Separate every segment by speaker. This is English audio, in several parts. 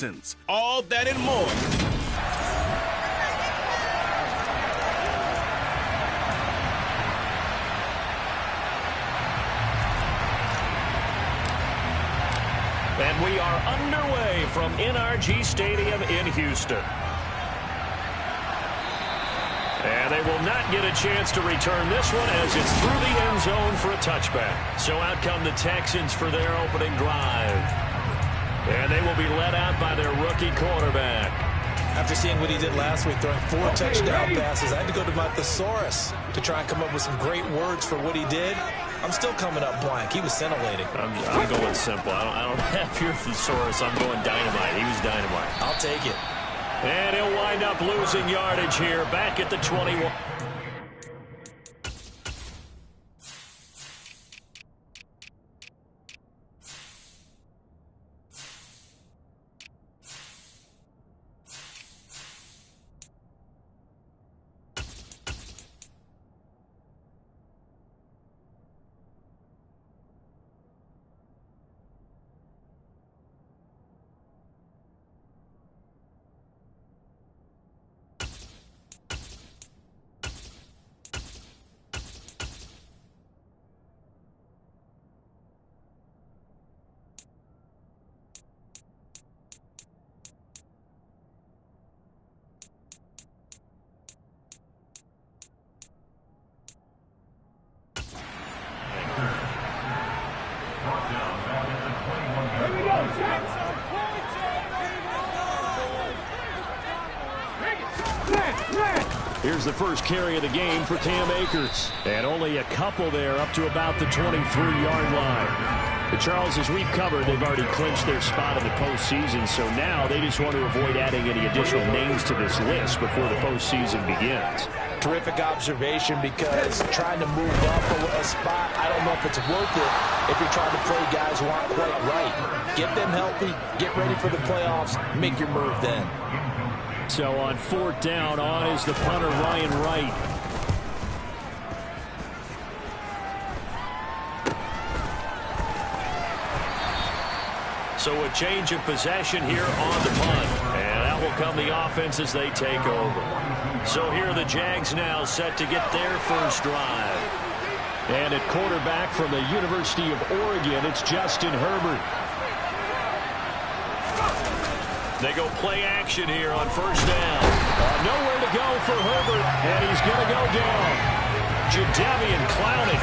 Speaker 1: Texans. All that and more.
Speaker 2: And we are underway from NRG Stadium in Houston. And they will not get a chance to return this one as it's through the end zone for a touchback. So out come the Texans for their opening drive. And they will be led out by their rookie quarterback.
Speaker 3: After seeing what he did last week, throwing 4 touchdown passes, I had to go to my thesaurus to try and come up with some great words for what he did. I'm still coming up blank. He was scintillating.
Speaker 2: I'm going simple. I don't have your thesaurus. I'm going dynamite. He was dynamite.
Speaker 3: I'll take it.
Speaker 2: And he'll wind up losing yardage here, back at the 21. Here's the first carry of the game for Cam Akers. And only a couple there up to about the 23-yard line. But Charles, as we've covered, they've already clinched their spot in the postseason. So now they just want to avoid adding any additional names to this list before the postseason begins.
Speaker 3: Terrific observation, because trying to move up a spot, I don't know if it's worth it if you're trying to play guys who aren't quite right. Get them healthy, get ready for the playoffs, make your move then.
Speaker 2: So on 4th down, on is the punter, Ryan Wright. So a change of possession here on the punt. And that will come the offense as they take over. So here are the Jags now set to get their first drive. And at quarterback from the University of Oregon, it's Justin Herbert. They go play action here on 1st down. Nowhere to go for Herbert, and he's going to go down. Jadeveon Clowney,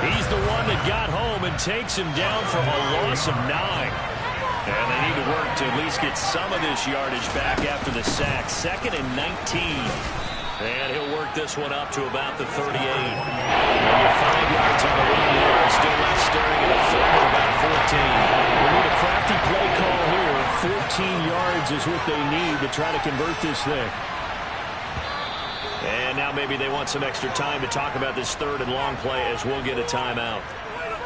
Speaker 2: he's the one that got home and takes him down for a loss of 9. And they need to work to at least get some of this yardage back after the sack. 2nd and 19. And he'll work this one up to about the 38. And you're 5 yards on the run there, and still left staring at a third at about 14. We need a crafty play call here. 14 yards is what they need to try to convert this thing. And now maybe they want some extra time to talk about this 3rd and long play, as we'll get a timeout.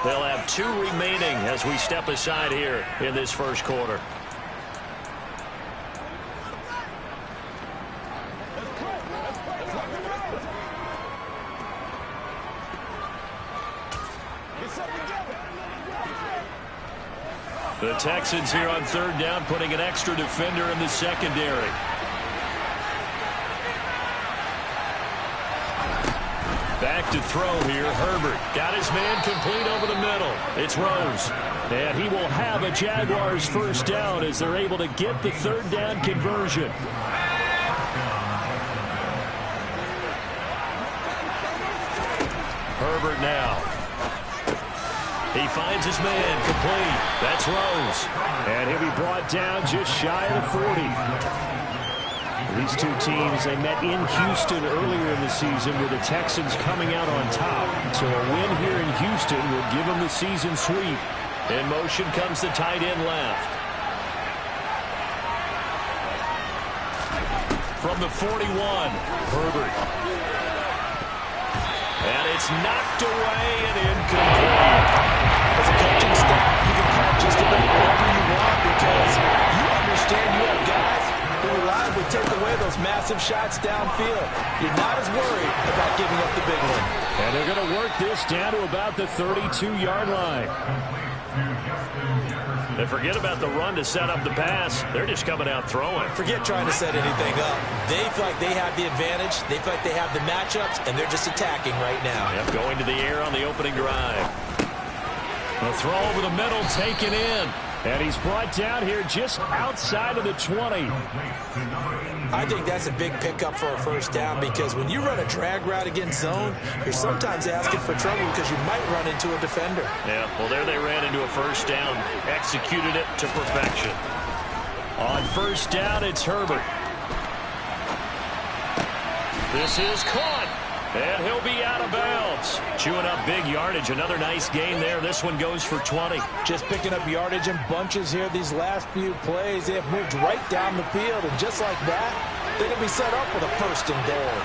Speaker 2: They'll have 2 remaining as we step aside here in this first quarter. The Texans here on 3rd down, putting an extra defender in the secondary. Back to throw here. Herbert got his man complete over the middle. It's Rose. And he will have a Jaguars first down as they're able to get the 3rd down conversion. Herbert now. He finds his man complete. That's Rose. And he'll be brought down just shy of the 40. These two teams, they met in Houston earlier in the season with the Texans coming out on top. So a win here in Houston will give them the season sweep. In motion comes the tight end left. From the 41, Herbert. And it's knocked away and incomplete.
Speaker 3: As a coaching staff, you can call just about whatever you want, because you understand you have guys who reliably take away those massive shots downfield. You're not as worried about giving up the big one.
Speaker 2: And they're going to work this down to about the 32-yard line. They forget about the run to set up the pass. They're just coming out throwing.
Speaker 3: Forget trying to set anything up. They feel like they have the advantage. They feel like they have the matchups, and they're just attacking right now.
Speaker 2: Yep, going to the air on the opening drive. The throw over the middle, taken in. And he's brought down here just outside of the 20.
Speaker 3: I think that's a big pickup for a first down because when you run a drag route against zone, you're sometimes asking for trouble because you might run into a defender.
Speaker 2: Yeah, well, there they ran into a first down. Executed it to perfection. On first down, it's Herbert. This is caught. And he'll be out of bounds. Chewing up big yardage. Another nice gain there. This one goes for 20.
Speaker 3: Just picking up yardage in bunches here. These last few plays, they have moved right down the field. And just like that, they're going to be set up with a first and goal.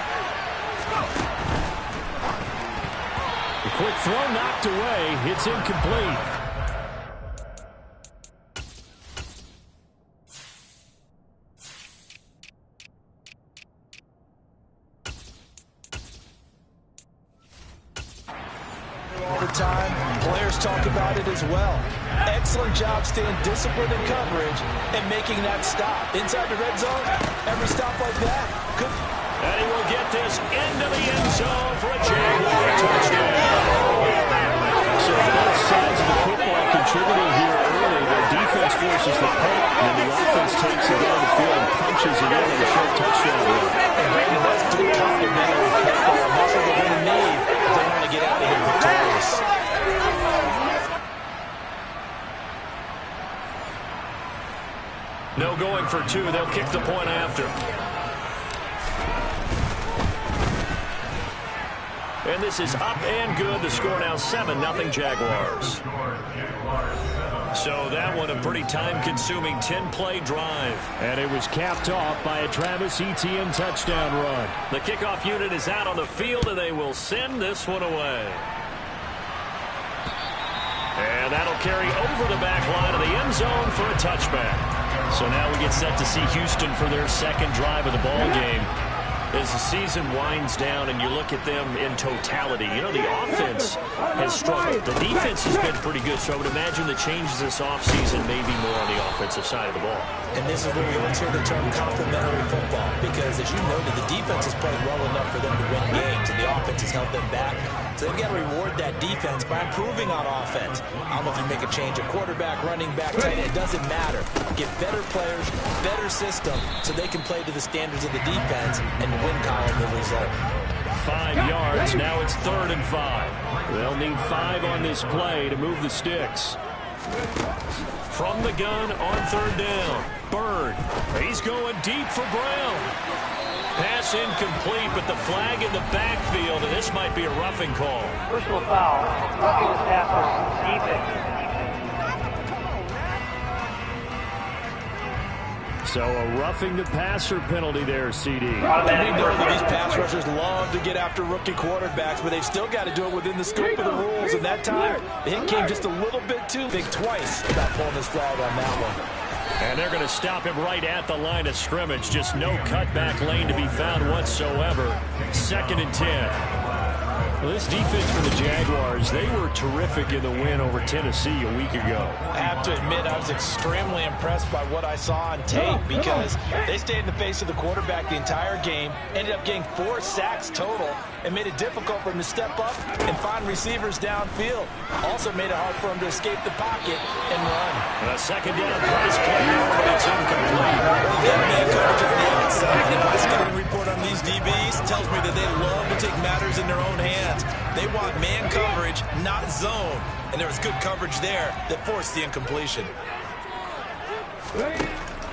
Speaker 2: A quick throw knocked away. It's incomplete.
Speaker 3: Time. Players talk about it as well. Excellent job staying disciplined in coverage and making that stop. Inside the red zone, every stop like that could...
Speaker 2: And he will get this into the end zone for a Jaguar touchdown. So both sides of the football contributing here early. The defense forces the punt, and the offense takes it down the field and punches it in on a short touchdown run.
Speaker 3: And Brandon, that's good complementary football. That's what they're going to need if they want to get out of here victorious.
Speaker 2: No going for two. They'll kick the point after. And this is up and good. The score now 7-0 Jaguars. So that one a pretty time-consuming 10-play drive. And it was capped off by a Travis Etienne touchdown run. The kickoff unit is out on the field, and they will send this one away. And that'll carry over the back line of the end zone for a touchback. So now we get set to see Houston for their second drive of the ball game. As the season winds down and you look at them in totality, you know, the offense has struggled. The defense has been pretty good, so I would imagine the changes this offseason may be more on the offensive side of the ball.
Speaker 3: And this is where we always hear the term complementary football, because as you noted, the defense has played well enough for them to win games, and the offense has held them back. So they've got to reward that defense by improving on offense. I don't know if you make a change of quarterback, running back, tight end, it doesn't matter. Get better players, better system, so they can play to the standards of the defense, and the win column will result.
Speaker 2: 5 yards, now it's 3rd and 5. They'll need 5 on this play to move the sticks. From the gun on 3rd down, Bird. He's going deep for Brown. Pass incomplete, but the flag in the backfield, and this might be a roughing call.
Speaker 4: Personal foul, roughing the passer, defense.
Speaker 2: So a roughing the passer penalty there, CD.
Speaker 3: We know that these pass rushers love to get after rookie quarterbacks, but they've still got to do it within the scope of the rules. And that time, the hit came just a little bit too big twice about pulling this flag on that one.
Speaker 2: And they're going to stop him right at the line of scrimmage. Just no cutback lane to be found whatsoever. 2nd and 10. Well, this defense for the Jaguars, they were terrific in the win over Tennessee a week ago.
Speaker 3: I have to admit, I was extremely impressed by what I saw on tape because they stayed in the face of the quarterback the entire game, ended up getting 4 sacks total, and made it difficult for him to step up and find receivers downfield. Also made it hard for him to escape the pocket and run.
Speaker 2: And a 2nd down price play, but it's incomplete.
Speaker 3: That man coverage on the outside. And my scouting report on these DBs tells me that they love to take matters in their own hands. They want man coverage, not zone. And there was good coverage there that forced the incompletion.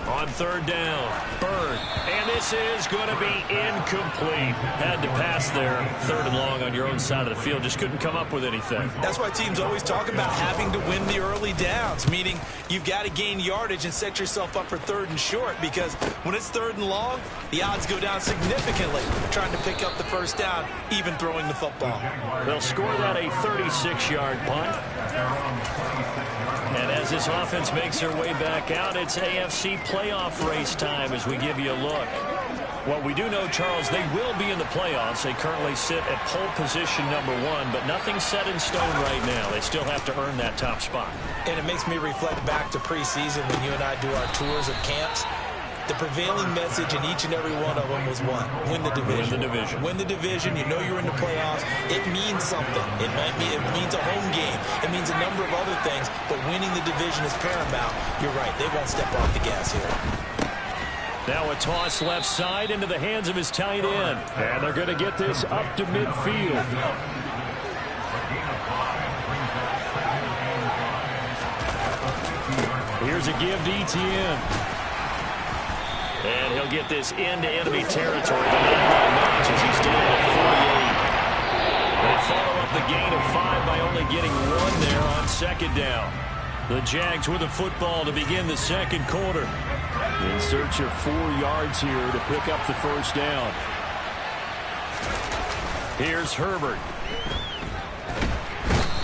Speaker 2: On 3rd down, Bird. And this is going to be incomplete. Had to pass there. 3rd and long on your own side of the field. Just couldn't come up with anything.
Speaker 3: That's why teams always talk about having to win the early downs, meaning you've got to gain yardage and set yourself up for 3rd and short, because when it's 3rd and long, the odds go down significantly trying to pick up the first down, even throwing the football.
Speaker 2: They'll score that a 36-yard punt. And as this offense makes their way back out, it's AFC playoff race time as we give you a look. Well, we do know, Charles, they will be in the playoffs. They currently sit at pole position #1, but nothing's set in stone right now. They still have to earn that top spot.
Speaker 3: And it makes me reflect back to preseason when you and I do our tours of camps. The prevailing message in each and every one of them was what? Win the division.
Speaker 2: Win the division.
Speaker 3: Win the division. You know you're in the playoffs. It means something. It means a home game. It means a number of other things, but winning the division is paramount. You're right. They won't step off the gas here.
Speaker 2: Now a toss left side into the hands of his tight end. And they're going to get this up to midfield. Here's a give to Etienne. And he'll get this into enemy territory, but not by much as he's down at 48. They follow up the gain of 5 by only getting 1 there on second down. The Jags with the football to begin the second quarter. In search of 4 yards here to pick up the first down. Here's Herbert.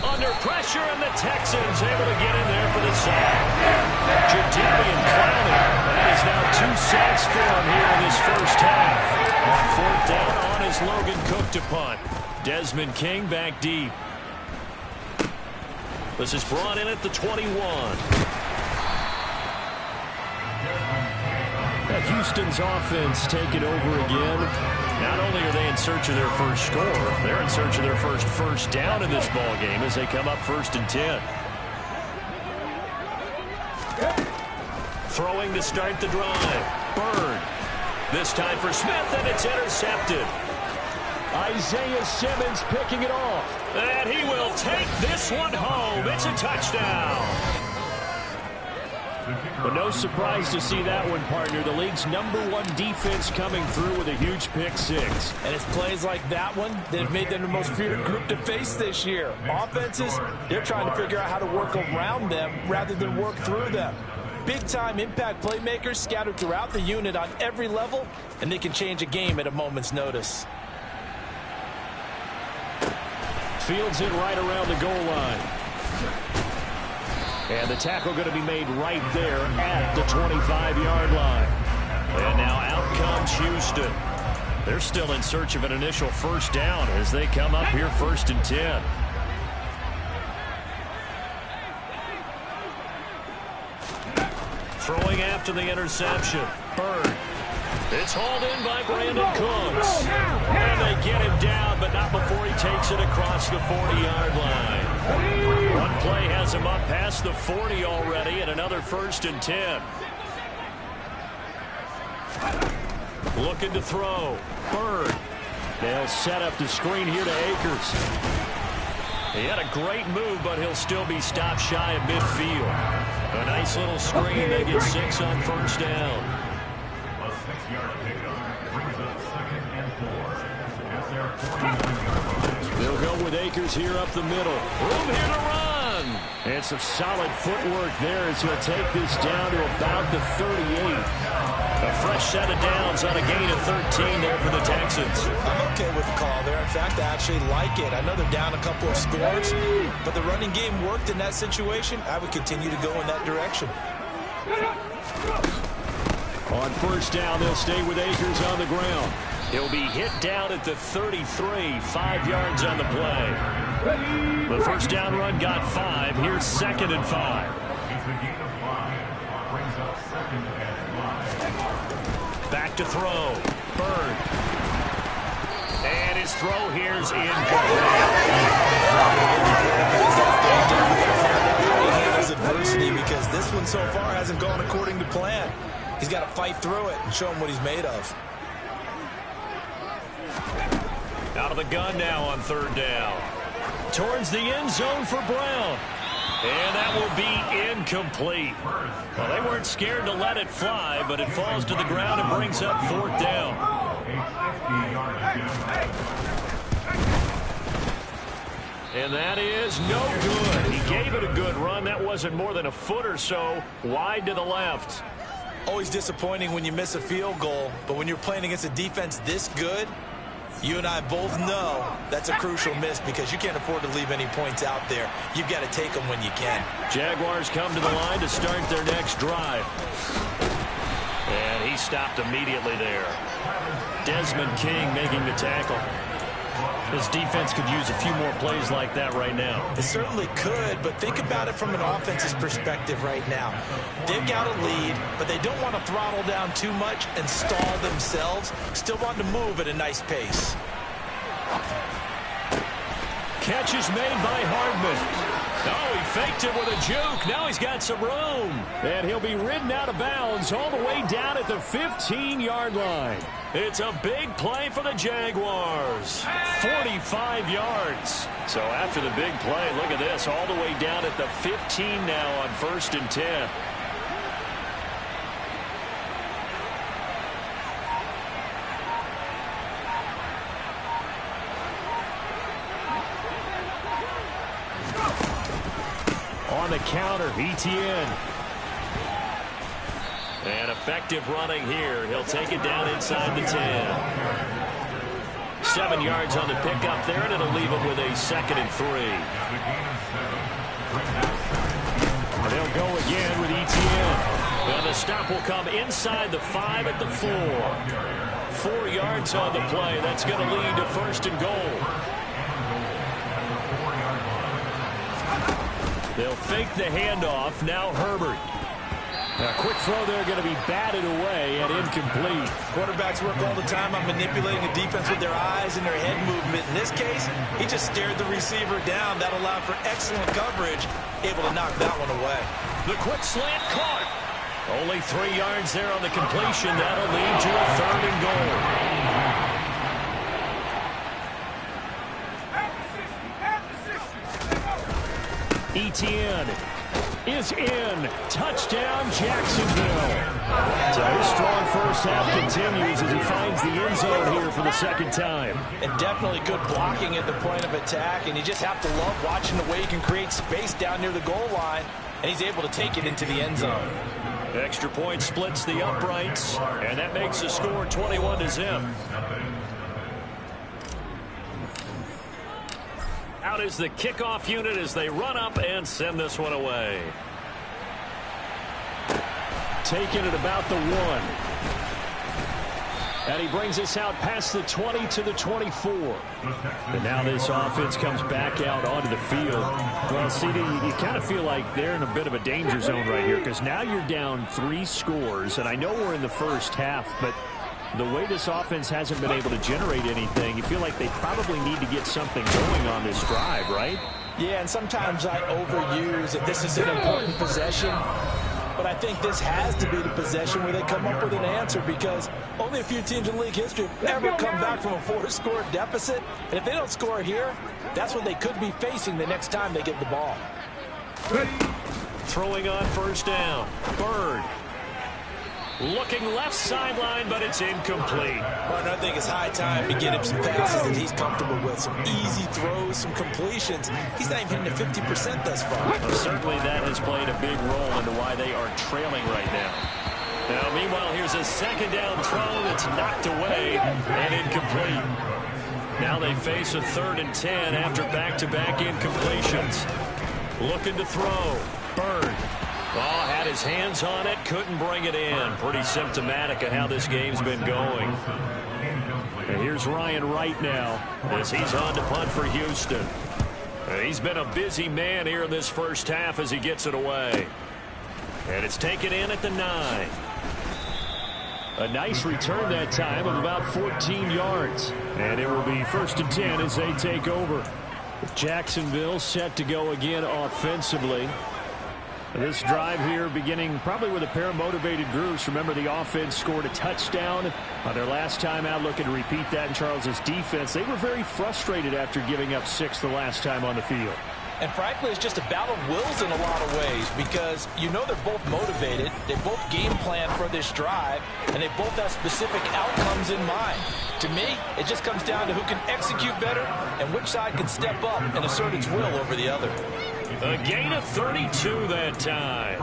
Speaker 2: Under pressure, and the Texans able to get in there for the sack. Jadavian Clowney. That is now 2 sacks for him here in this first half. On 4th down on his Logan Cook to punt. Desmond King back deep. This is brought in at the 21. Houston's offense taking over again. Not only are they in search of their first score, they're in search of their first down in this ball game as they come up 1st and 10. Throwing to start the drive. Bird. This time for Smith, and it's intercepted. Isaiah Simmons picking it off. And he will take this one home. It's a touchdown. But no surprise to see that one, partner. The league's #1 defense coming through with a huge pick 6.
Speaker 3: And it's plays like that one that have made them the most feared group to face this year. Offenses, they're trying to figure out how to work around them rather than work through them. Big-time impact playmakers scattered throughout the unit on every level, and they can change a game at a moment's notice.
Speaker 2: Fields it right around the goal line. And the tackle going to be made right there at the 25-yard line. And now out comes Houston. They're still in search of an initial first down as they come up here 1st and 10. Throwing after the interception. Bird. It's hauled in by Brandon Cooks. And they get him down, but not before he takes it across the 40-yard line. One play has him up past the 40 already, and another 1st and 10. Looking to throw. Bird. They'll set up the screen here to Akers. He had a great move, but he'll still be stopped shy of midfield. A nice little screen. They get 6 on 1st down.
Speaker 5: A 6-yard pickup brings up 2nd and 4 at their 40-yard line.
Speaker 2: They'll go with Akers here up the middle. Room here to run. And some solid footwork there as he'll take this down to about the 38. A fresh set of downs on a gain of 13 there for the Texans.
Speaker 3: I'm okay with the call there. In fact, I actually like it. I know they're down a couple of scores, but the running game worked in that situation. I would continue to go in that direction.
Speaker 2: On 1st down, they'll stay with Akers on the ground. He'll be hit down at the 33, 5 yards on the play. The first down run got 5. Here's 2nd and 5.
Speaker 5: It's a gain of 5. Brings up 2nd and 5.
Speaker 2: Back to throw. Bird. And his throw here's incomplete.
Speaker 3: He handles adversity because this one so far hasn't gone according to plan. He's got to fight through it and show him what he's made of.
Speaker 2: Out of the gun now on 3rd down. Towards the end zone for Brown. And that will be incomplete. Well, they weren't scared to let it fly, but it falls to the ground and brings up 4th down. And that is no good. He gave it a good run. That wasn't more than a foot or so wide to the left.
Speaker 3: Always disappointing when you miss a field goal, but when you're playing against a defense this good, you and I both know that's a crucial miss because you can't afford to leave any points out there. You've got to take them when you can.
Speaker 2: Jaguars come to the line to start their next drive. And he He's stopped immediately there. Desmond King making the tackle. His defense could use a few more plays like that right now.
Speaker 3: It certainly could, but think about it from an offense's perspective right now. They've got a lead, but they don't want to throttle down too much and stall themselves. Still want to move at a nice pace.
Speaker 2: Catch is made by Hardman. Oh, he faked it with a juke. Now he's got some room. And he'll be ridden out of bounds all the way down at the 15-yard line. It's a big play for the Jaguars. 45 yards. So after the big play, look at this, all the way down at the 15 now on 1st and 10. On the counter, ETN. And effective running here. He'll take it down inside the 10. 7 yards on the pickup there, and it'll leave him with a 2nd and 3. They'll go again with ETN. And the stop will come inside the 5 at the 4. 4 yards on the play. That's going to lead to 1st and goal. They'll fake the handoff. Now Herbert. A quick throw there going to be batted away and incomplete.
Speaker 3: Quarterbacks work all the time on manipulating a defense with their eyes and their head movement. In this case, he just stared the receiver down. That allowed for excellent coverage, able to knock that one away.
Speaker 2: The quick slant caught. Only 3 yards there on the completion. That'll lead to a 3rd and goal. ETN is in. Touchdown, Jacksonville. So his strong first half continues as he finds the end zone here for the 2nd time.
Speaker 3: And definitely good blocking at the point of attack, and you just have to love watching the way he can create space down near the goal line, and he's able to take it into the end zone.
Speaker 2: Extra point splits the uprights, and that makes the score 21-0. Out is the kickoff unit as they run up and send this one away. Taking it about the 1. And he brings us out past the 20 to the 24. And now this offense comes back out onto the field. Well, CD, you kind of feel like they're in a bit of a danger zone right here because now you're down 3 scores. And I know we're in the first half, but the way this offense hasn't been able to generate anything, you feel like they probably need to get something going on this drive, right?
Speaker 3: Yeah, and sometimes I overuse that this is an important possession. But I think this has to be the possession where they come up with an answer because only a few teams in league history have ever come back from a 4-score deficit. And if they don't score here, that's what they could be facing the next time they get the ball.
Speaker 2: Throwing on 1st down. Bird. Looking left sideline, but it's incomplete.
Speaker 3: Well, I think it's high time to get him some passes that he's comfortable with. Some easy throws, some completions. He's not even hitting the 50% thus far.
Speaker 2: Well, certainly that has played a big role into why they are trailing right now. Now, meanwhile, here's a 2nd down throw that's knocked away and incomplete. Now they face a 3rd and 10 after back-to-back incompletions. Looking to throw. Bird. Oh, had his hands on it, couldn't bring it in. Pretty symptomatic of how this game's been going. And here's Ryan Wright now as he's on to punt for Houston. He's been a busy man here in this first half as he gets it away. And it's taken in at the 9. A nice return that time of about 14 yards. And it will be 1st and 10 as they take over. Jacksonville set to go again offensively. This drive here beginning probably with a pair of motivated groups. Remember, the offense scored a touchdown on their last time out. Looking to repeat that in Charles's defense. They were very frustrated after giving up 6 the last time on the field.
Speaker 3: And frankly, it's just a battle of wills in a lot of ways because you know they're both motivated. They both game plan for this drive, and they both have specific outcomes in mind. To me, it just comes down to who can execute better and which side can step up and assert its will over the other.
Speaker 2: A gain of 32 that time.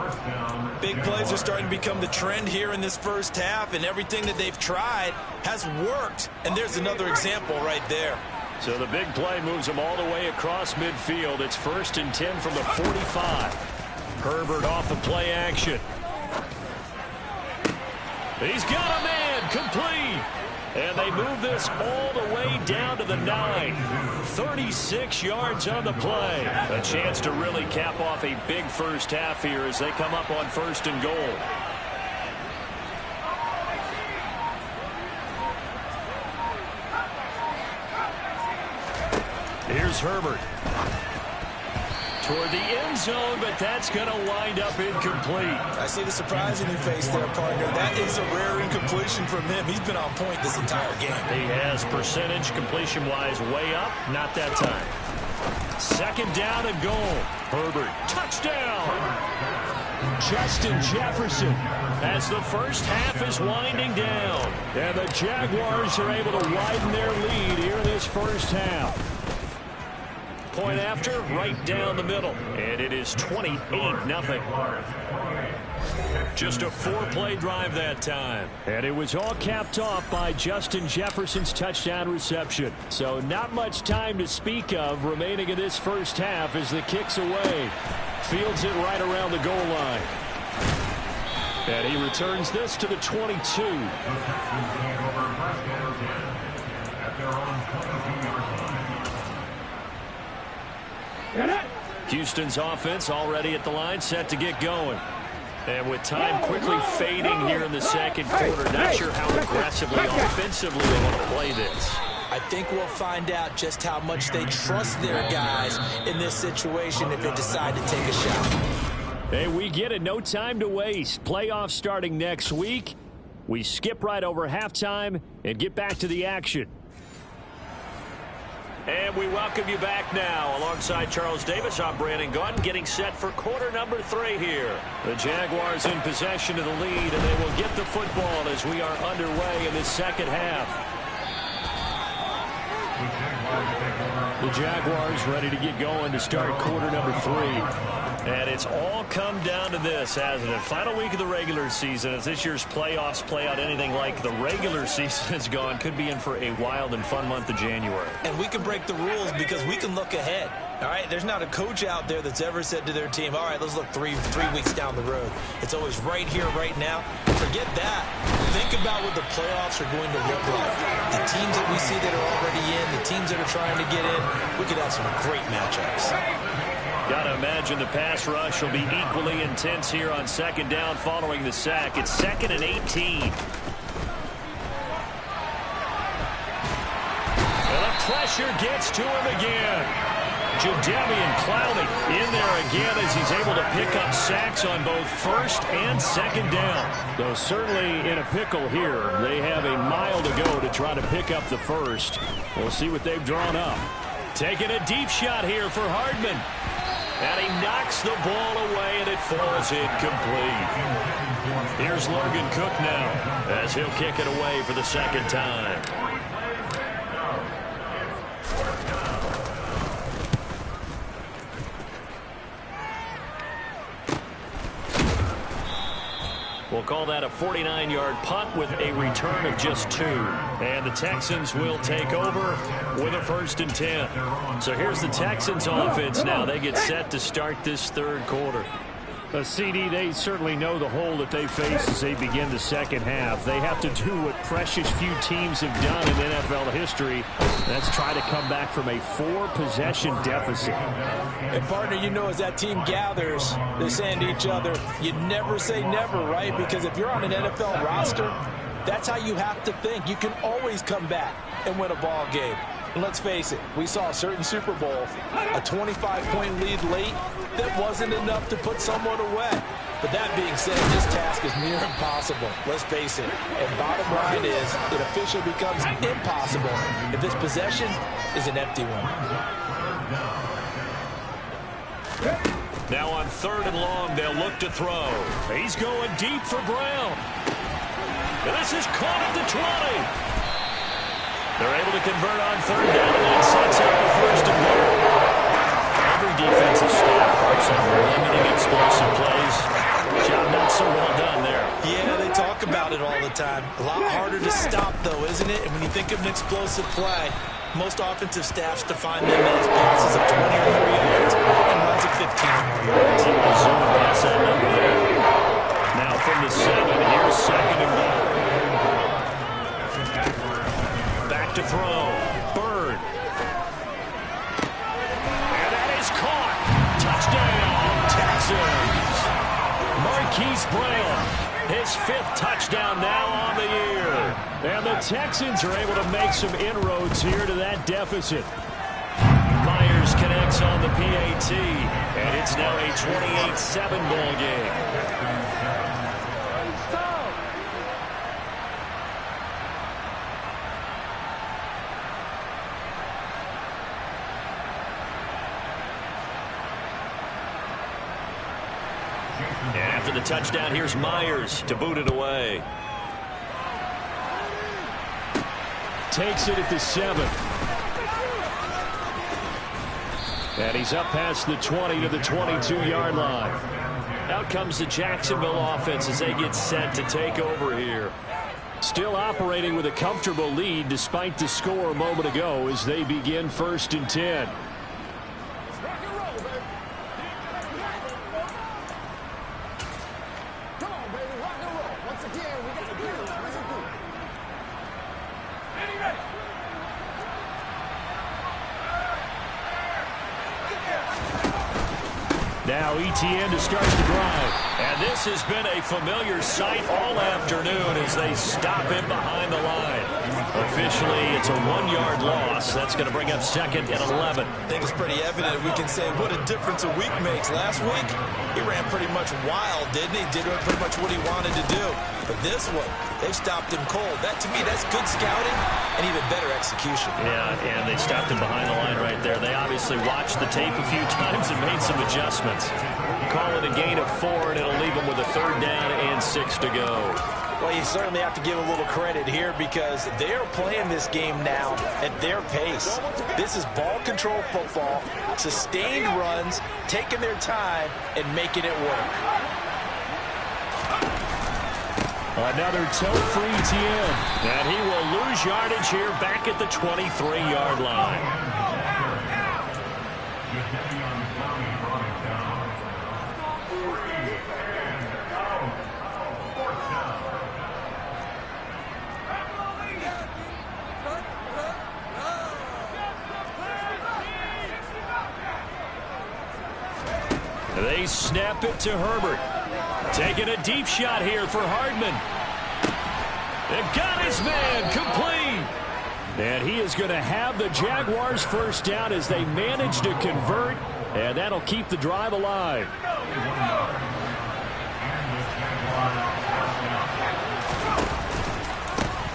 Speaker 3: Big plays are starting to become the trend here in this first half, and everything that they've tried has worked. And there's another example right there.
Speaker 2: So the big play moves them all the way across midfield. It's 1st and 10 from the 45. Herbert off the play action. He's got a man, complete. And they move this all the way down to the 9. 36 yards on the play. A chance to really cap off a big first half here as they come up on 1st and goal. Here's Herbert. Toward the end zone, but that's going to wind up incomplete.
Speaker 3: I see the surprise in your face there, partner. That is a rare incompletion from him. He's been on point this entire game.
Speaker 2: He has percentage completion-wise way up. Not that time. 2nd down and goal. Herbert, touchdown. Justin Jefferson as the first half is winding down. And the Jaguars are able to widen their lead here in this first half. Point after, right down the middle. And it is 28-0. Just a 4-play drive that time. And it was all capped off by Justin Jefferson's touchdown reception. So not much time to speak of remaining in this first half as the kick's away. Fields it right around the goal line. And he returns this to the 22. Houston's offense already at the line, set to get going. And with time quickly fading here in the second quarter, not sure how aggressively, offensively they want to play this.
Speaker 3: I think we'll find out just how much they trust their guys in this situation if they decide to take a shot.
Speaker 2: Hey, we get it. No time to waste. Playoffs starting next week. We skip right over halftime and get back to the action. And we welcome you back now. Alongside Charles Davis, I'm Brandon Gunn, getting set for quarter number 3 here. The Jaguars in possession of the lead, and they will get the football as we are underway in this second half. The Jaguars ready to get going to start quarter number 3. And it's all come down to this, hasn't it? Final week of the regular season. As this year's playoffs play out anything like the regular season has gone, could be in for a wild and fun month of January.
Speaker 3: And we can break the rules because we can look ahead. All right, there's not a coach out there that's ever said to their team, all right, let's look three weeks down the road. It's always right here, right now. Forget that. Think about what the playoffs are going to look like. The teams that we see that are already in, the teams that are trying to get in, we could have some great matchups.
Speaker 2: Got to imagine the pass rush will be equally intense here on 2nd down following the sack. It's 2nd and 18. And the pressure gets to him again. Jadeveon Clowney in there again as he's able to pick up sacks on both 1st and 2nd down. Though certainly in a pickle here. They have a mile to go to try to pick up the 1st. We'll see what they've drawn up. Taking a deep shot here for Hardman. And he knocks the ball away, and it falls incomplete. Here's Logan Cook now as he'll kick it away for the 2nd time. We'll call that a 49-yard punt with a return of just 2. And the Texans will take over with a 1st and 10. So here's the Texans offense now. They get set to start this 3rd quarter. CD, they certainly know the hole that they face as they begin the second half. They have to do what precious few teams have done in NFL history. That's try to come back from a 4-possession deficit.
Speaker 3: And, partner, you know, as that team gathers, they're saying to each other, you never say never, right? Because if you're on an NFL roster, that's how you have to think. You can always come back and win a ball game. And let's face it, we saw a certain Super Bowl, a 25-point lead late that wasn't enough to put someone away. But that being said, this task is near impossible. Let's face it. And bottom line is, it officially becomes impossible if this possession is an empty one.
Speaker 2: Now on 3rd and long, they'll look to throw. He's going deep for Brown. And this is caught at the 20. They're able to convert on 3rd down, and that sets up the 1st and goal. Every defensive staff harps on limiting explosive plays. Job not so well done there.
Speaker 3: Yeah, they talk about it all the time. A lot harder to stop, though, isn't it? And when you think of an explosive play, most offensive staffs define them as passes of 20 or more yards and runs of 15 or more yards.
Speaker 2: He will zoom past that number there. Now from the 7, here's 2nd and goal. And the Texans are able to make some inroads here to that deficit. Myers connects on the PAT, and it's now a 28-7 ball game. And after the touchdown, here's Myers to boot it away. Takes it at the 7. And he's up past the 20 to the 22-yard line. Out comes the Jacksonville offense as they get set to take over here. Still operating with a comfortable lead despite the score a moment ago as they begin 1st and 10. Now ETN to start the drive. And this has been a familiar sight all afternoon as they stop him behind the line. Officially, it's a 1-yard loss. That's going to bring up 2nd and 11.
Speaker 3: I think it's pretty evident. We can say what a difference a week makes. Last week, he ran pretty much wild, didn't he? Did pretty much what he wanted to do. But this one, they stopped him cold. That, to me, that's good scouting and even better execution.
Speaker 2: Yeah, and they stopped him behind the line right there. They obviously watched the tape a few times and made some adjustments. Call it a gain of 4, and it'll leave them with a 3rd down and 6 to go.
Speaker 3: Well, you certainly have to give a little credit here because they're playing this game now at their pace. This is ball control football, sustained runs, taking their time, and making it work.
Speaker 2: Another toe for ETN. And he will lose yardage here back at the 23-yard line. They snap it to Herbert. Taking a deep shot here for Hardman. They've got his man complete. And he is going to have the Jaguars' 1st down as they manage to convert. And that'll keep the drive alive.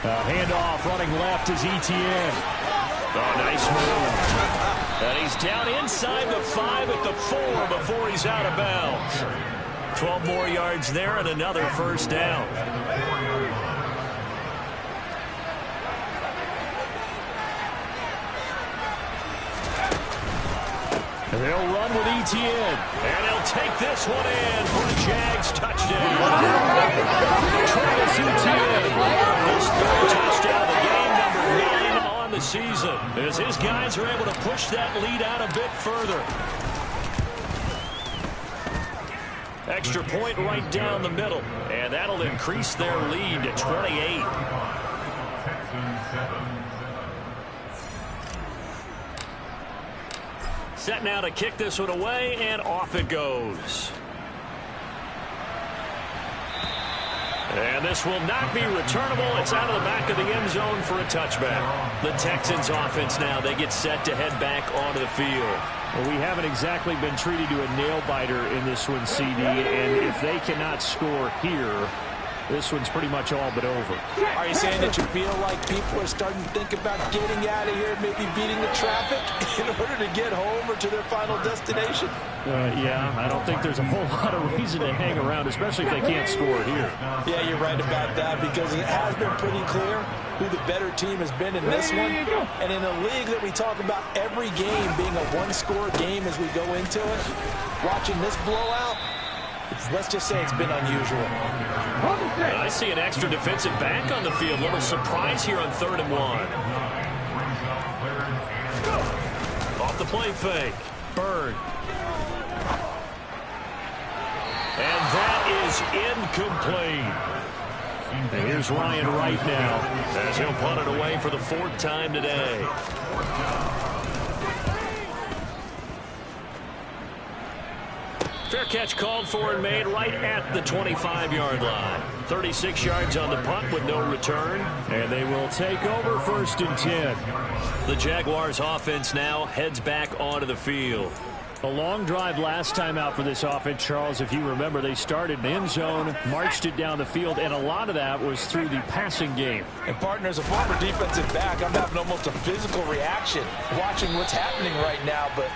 Speaker 2: Handoff running left is ETN. Oh, nice move. And he's down inside the 5 at the 4 before he's out of bounds. 12 more yards there and another 1st down. They'll run with ETN. And he'll take this one in for a Jags touchdown. Travis ETN. His 3rd touchdown of the game, number 9 on the season. As his guys are able to push that lead out a bit further. Extra point right down the middle. And that'll increase their lead to 28. Set now to kick this one away, and off it goes. And this will not be returnable. It's out of the back of the end zone for a touchback. The Texans offense now, they get set to head back onto the field. Well, we haven't exactly been treated to a nail-biter in this one, CD, and if they cannot score here, this one's pretty much all but over.
Speaker 3: Are you saying that you feel like people are starting to think about getting out of here, maybe beating the traffic in order to get home or to their final destination?
Speaker 2: Yeah, I don't think there's a whole lot of reason to hang around, especially if they can't score here.
Speaker 3: Yeah, you're right about that because it has been pretty clear who the better team has been in this one. And in a league that we talk about every game being a one-score game as we go into it, watching this blowout, let's just say it's been unusual.
Speaker 2: I see an extra defensive back on the field. A little surprise here on 3rd and 1. Off the play fake. Bird. And that is incomplete. And here's Ryan Wright now as he'll punt it away for the 4th time today. Fair catch called for and made right at the 25-yard line. 36 yards on the punt with no return. And they will take over 1st and 10. The Jaguars offense now heads back onto the field. A long drive last time out for this offense, Charles. If you remember, they started in the end zone, marched it down the field, and a lot of that was through the passing game.
Speaker 3: And, partner, as a former defensive back, I'm having almost a physical reaction watching what's happening right now. But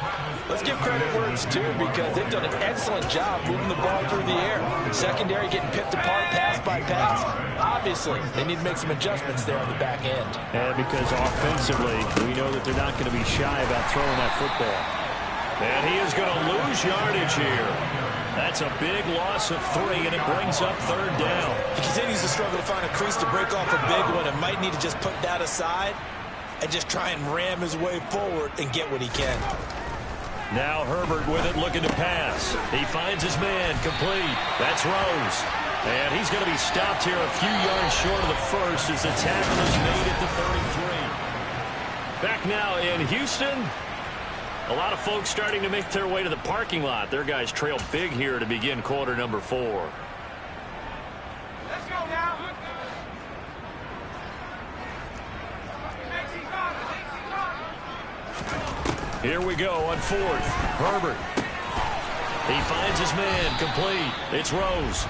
Speaker 3: let's give credit where it's due, because they've done an excellent job moving the ball through the air. Secondary getting picked apart pass by pass. Obviously, they need to make some adjustments there on the back end.
Speaker 2: And because offensively, we know that they're not going to be shy about throwing that football. And he is going to lose yardage here. That's a big loss of 3, and it brings up 3rd down.
Speaker 6: He continues to struggle to find a crease to break off a big one, and might need to just put that aside and just try and ram his way forward and get what he can.
Speaker 2: Now Herbert with it, looking to pass. He finds his man, complete. That's Rose. And he's going to be stopped here a few yards short of the first as the tackle is made at the 33. Back now in Houston. A lot of folks starting to make their way to the parking lot. Their guys trail big here to begin quarter number 4.
Speaker 7: Let's go now.
Speaker 2: Here we go on 4th. Herbert. He finds his man, complete. It's Rose.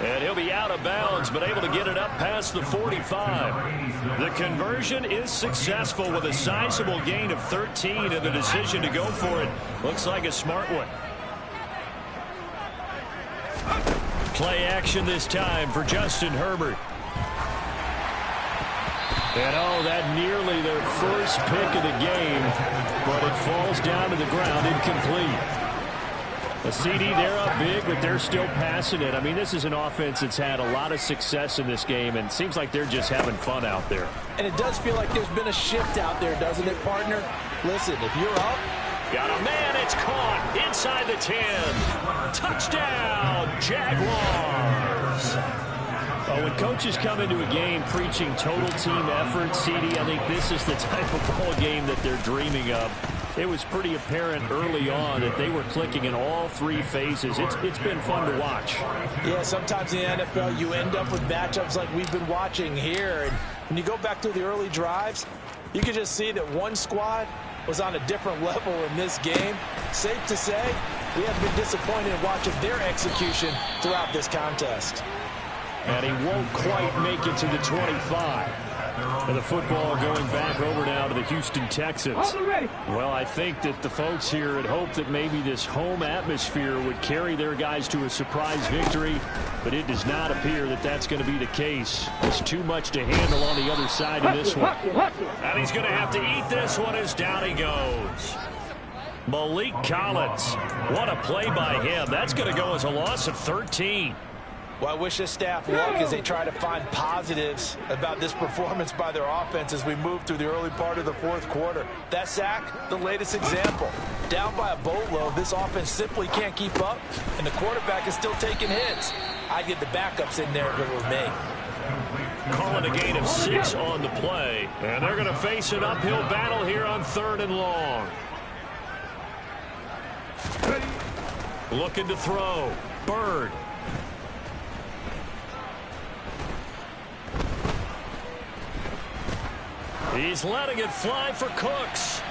Speaker 2: And he'll be out of bounds, but able to get it up past the 45. The conversion is successful with a sizable gain of 13, and the decision to go for it looks like a smart one. Play action this time for Justin Herbert. And that nearly their first pick of the game, but it falls down to the ground incomplete. A CD, they're up big, but they're still passing it. I mean, this is an offense that's had a lot of success in this game, and it seems like they're just having fun out there.
Speaker 3: And it does feel like there's been a shift out there, doesn't it, partner? Listen, if you're up.
Speaker 2: Got a man, it's caught inside the 10. Touchdown, Jaguars. When coaches come into a game preaching total team effort, CD, I think this is the type of ball game that they're dreaming of. It was pretty apparent early on that they were clicking in all 3 phases. It's been fun to watch.
Speaker 3: Yeah, sometimes in the NFL you end up with matchups like we've been watching here. And when you go back to the early drives, you can just see that one squad was on a different level in this game. Safe to say, we have been disappointed in watching their execution throughout this contest.
Speaker 2: And he won't quite make it to the 25. And the football going back over now to the Houston Texans. Well, I think that the folks here had hoped that maybe this home atmosphere would carry their guys to a surprise victory, but it does not appear that that's going to be the case. There's too much to handle on the other side of this one. And he's going to have to eat this one as down he goes. Malik Collins. What a play by him. That's going to go as a loss of 13.
Speaker 3: Well, I wish this staff luck as they try to find positives about this performance by their offense as we move through the early part of the 4th quarter. That sack, the latest example. Down by a boatload, this offense simply can't keep up, and the quarterback is still taking hits. I'd get the backups in there if it were me.
Speaker 2: Calling a gain of 6 on the play, and they're going to face an uphill battle here on 3rd and long. Looking to throw. Bird. He's letting it fly for Cooks.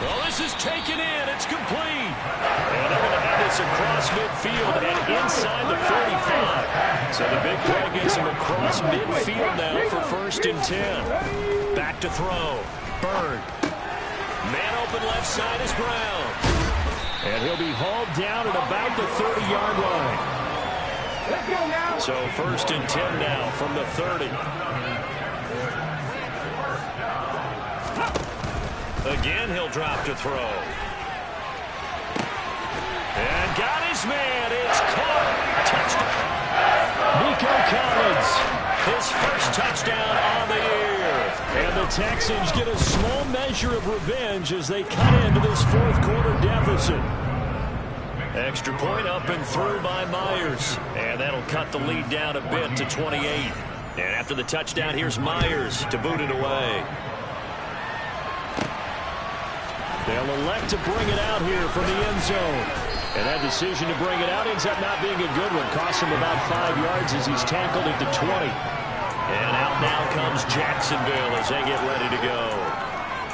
Speaker 2: Well, this is taken in. It's complete. And they're going to have this across midfield and inside the 45. So the big play gets him across midfield now for 1st and 10. Back to throw. Bird. Man open left side is Brown. And he'll be hauled down at about the 30-yard line. So 1st and 10 now from the 30. Again, he'll drop to throw. And got his man. It's caught. Touchdown. Nico Collins. His first touchdown on the year. And the Texans get a small measure of revenge as they cut into this 4th quarter deficit. Extra point up and through by Myers. And that'll cut the lead down a bit to 28. And after the touchdown, here's Myers to boot it away. They'll elect to bring it out here from the end zone. And that decision to bring it out ends up not being a good one. Costs him about 5 yards as he's tackled at the 20. And out now comes Jacksonville as they get ready to go.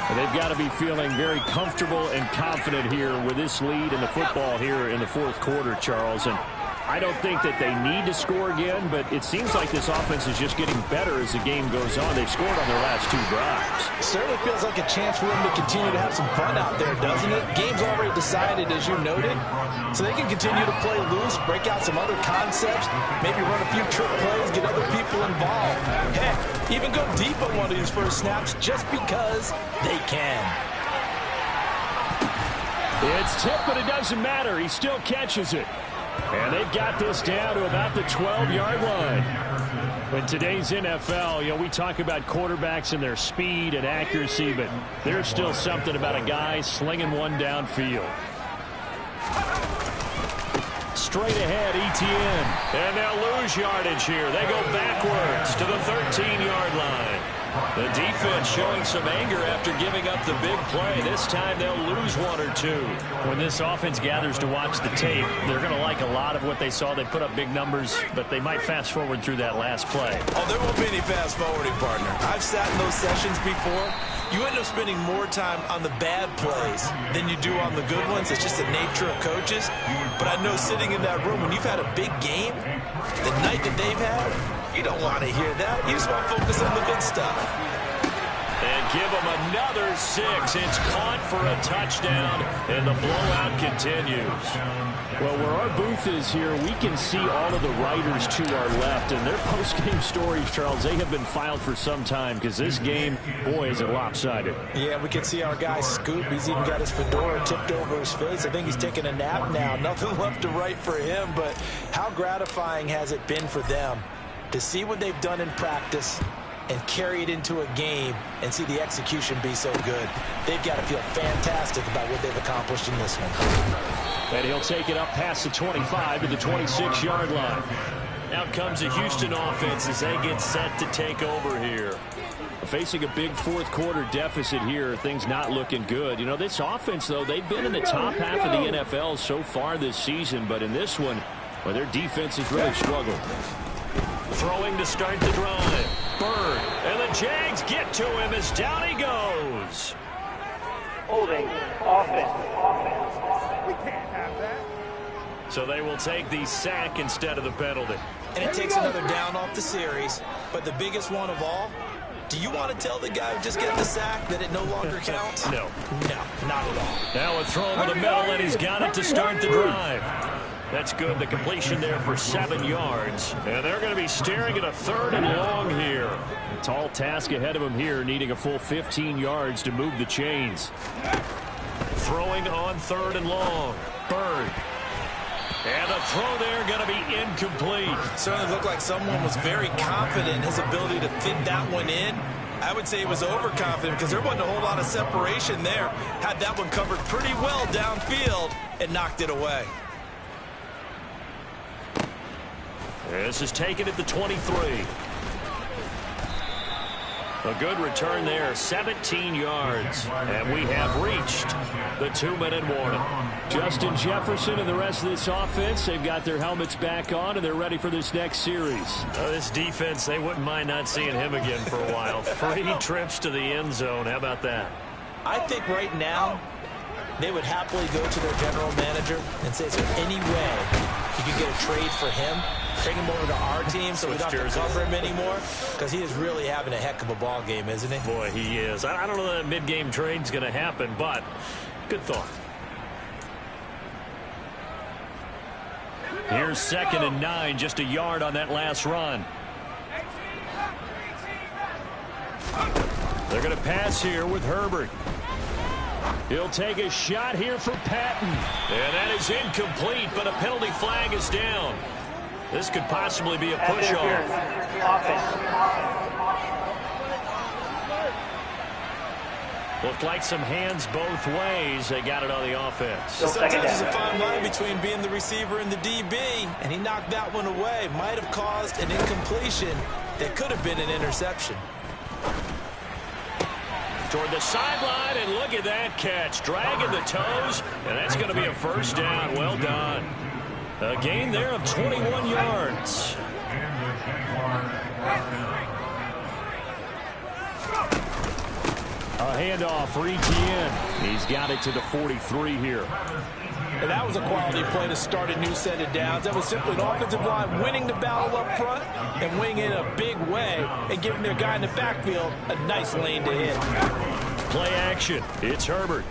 Speaker 2: And they've got to be feeling very comfortable and confident here with this lead in the football here in the fourth quarter, Charles. And I don't think that they need to score again, but it seems like this offense is just getting better as the game goes on. They've scored on their last 2 drives.
Speaker 3: It certainly feels like a chance for them to continue to have some fun out there, doesn't it? Game's already decided, as you noted, so they can continue to play loose, break out some other concepts, maybe run a few trick plays, get other people involved. Heck, even go deep on one of these first snaps just because they can.
Speaker 2: It's tipped, but it doesn't matter. He still catches it. And they've got this down to about the 12-yard line. In today's NFL, you know, we talk about quarterbacks and their speed and accuracy, but there's still something about a guy slinging one downfield. Straight ahead, ETN. And they'll lose yardage here. They go backwards to the 13-yard line. The defense showing some anger after giving up the big play. This time they'll lose 1 or 2.
Speaker 7: When this offense gathers to watch the tape, they're going to like a lot of what they saw. They put up big numbers, but they might fast forward through that last play.
Speaker 6: Oh, there won't be any fast forwarding, partner. I've sat in those sessions before. You end up spending more time on the bad plays than you do on the good ones. It's just the nature of coaches. But I know sitting in that room, when you've had a big game, the night that they've had, you don't want to hear that. You just want to focus on the good stuff.
Speaker 2: And give them another 6. It's caught for a touchdown, and the blowout continues. Well, where our booth is here, we can see all of the writers to our left, and their post-game stories, Charles, they have been filed for some time because this game, boy, is it lopsided.
Speaker 3: Yeah, we can see our guy Scoop. He's even got his fedora tipped over his face. I think he's taking a nap now. Nothing left to write for him, but how gratifying has it been for them to see what they've done in practice and carry it into a game and see the execution be so good. They've got to feel fantastic about what they've accomplished in this one.
Speaker 2: And he'll take it up past the 25 to the 26-yard line.
Speaker 7: Out comes the Houston offense as they get set to take over here.
Speaker 2: Facing a big fourth quarter deficit here, things not looking good. You know, this offense, though, they've been in the top half of the NFL so far this season, but in this one, well, their defense has really struggled.
Speaker 7: Throwing to start the drive. Bird. And the Jags get to him as down he goes.
Speaker 4: Holding. Offense.
Speaker 1: We can't have that.
Speaker 7: So they will take the sack instead of the penalty.
Speaker 6: And it takes another down off the series. But the biggest one of all, do you want to tell the guy who just got the sack that it no longer counts?
Speaker 7: No.
Speaker 6: No, not at all.
Speaker 7: Now a throw over the middle, and he's got it to start the drive. That's good. The completion there for 7 yards. And they're going to be staring at a 3rd and long here.
Speaker 2: A tall task ahead of them here, needing a full 15 yards to move the chains.
Speaker 7: Throwing on 3rd and long. Bird. And the throw there going to be incomplete.
Speaker 6: Certainly looked like someone was very confident in his ability to fit that one in. I would say he was overconfident because there wasn't a whole lot of separation there. Had that one covered pretty well downfield and knocked it away.
Speaker 7: This is taken at the 23.
Speaker 2: A good return there, 17 yards. And we have reached the 2-minute warning. Justin Jefferson and the rest of this offense, they've got their helmets back on, and they're ready for this next series.
Speaker 7: This defense, they wouldn't mind not seeing him again for a while. 3 trips to the end zone. How about that?
Speaker 3: I think right now they would happily go to their general manager and say, is there any way you can get a trade for him? Bring him over to our team so we don't have to cover him anymore, because he is really having a heck of a ball game, isn't he?
Speaker 7: Boy, he is. I don't know that mid-game trade's going to happen, but good thought.
Speaker 2: Here's 2nd and 9, just a yard on that last run. They're going to pass here with Herbert. He'll take a shot here for Patton.
Speaker 7: And that is incomplete, but a penalty flag is down. This could possibly be a push-off. Looked like some hands both ways. They got it on the offense.
Speaker 6: Sometimes there's a fine line between being the receiver and the DB, and he knocked that one away. Might have caused an incompletion that could have been an interception.
Speaker 2: toward the sideline, and look at that catch. Dragging the toes, and that's going to be a first down. Well done. A gain there of 21 yards. A handoff for Etienne. He's got it to the 43 here.
Speaker 3: And that was a quality play to start a new set of downs. That was simply an offensive line winning the battle up front and winning in a big way and giving their guy in the backfield a nice lane to hit.
Speaker 2: Play action. It's Herbert.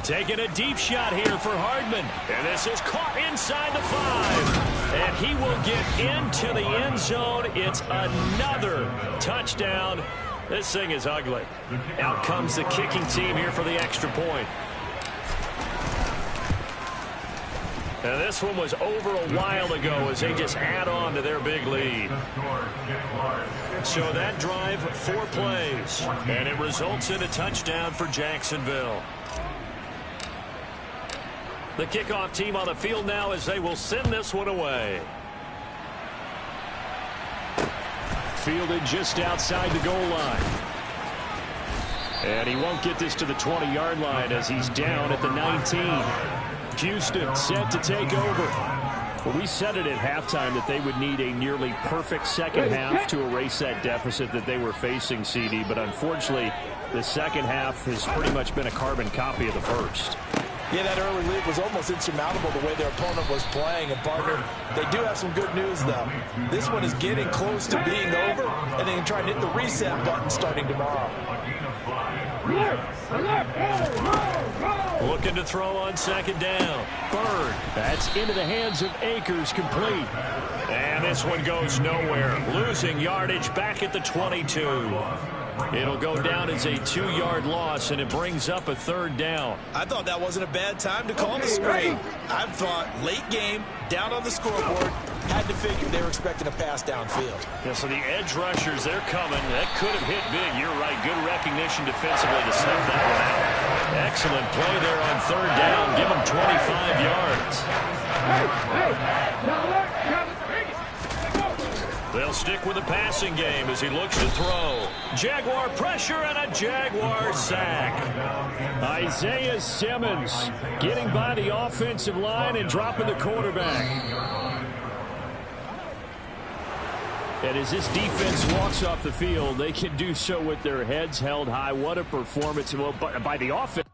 Speaker 2: Taking a deep shot here for Hardman. And this is caught inside the 5. And he will get into the end zone. It's another touchdown. This thing is ugly. Out comes the kicking team here for the extra point. And this one was over a while ago as they just add on to their big lead. So that drive, 4 plays. And it results in a touchdown for Jacksonville. The kickoff team on the field now as they will send this one away. Fielded just outside the goal line. And he won't get this to the 20-yard line as he's down at the 19. Houston set to take over. Well, we said it at halftime that they would need a nearly perfect second half to erase that deficit that they were facing, CD. But unfortunately, the second half has pretty much been a carbon copy of the first.
Speaker 3: Yeah, that early lead was almost insurmountable the way their opponent was playing. And, partner, they do have some good news, though. This one is getting close to being over, and they can try and hit the reset button starting tomorrow.
Speaker 2: Looking to throw on second down. Bird. That's into the hands of Akers, complete. And this one goes nowhere. Losing yardage back at the 22. It'll go down as a 2-yard loss, and it brings up a third down.
Speaker 6: I thought that wasn't a bad time to call the screen. I thought late game, down on the scoreboard, had to figure they were expecting a pass downfield.
Speaker 2: Yeah, so the edge rushers, they're coming. That could have hit big. You're right. Good recognition defensively to snuff that one out. Excellent play there on third down. Give them 25 yards. They'll stick with the passing game as he looks to throw. Jaguar pressure and a Jaguar sack. Isaiah Simmons getting by the offensive line and dropping the quarterback. And as this defense walks off the field, they can do so with their heads held high. What a performance by the offense.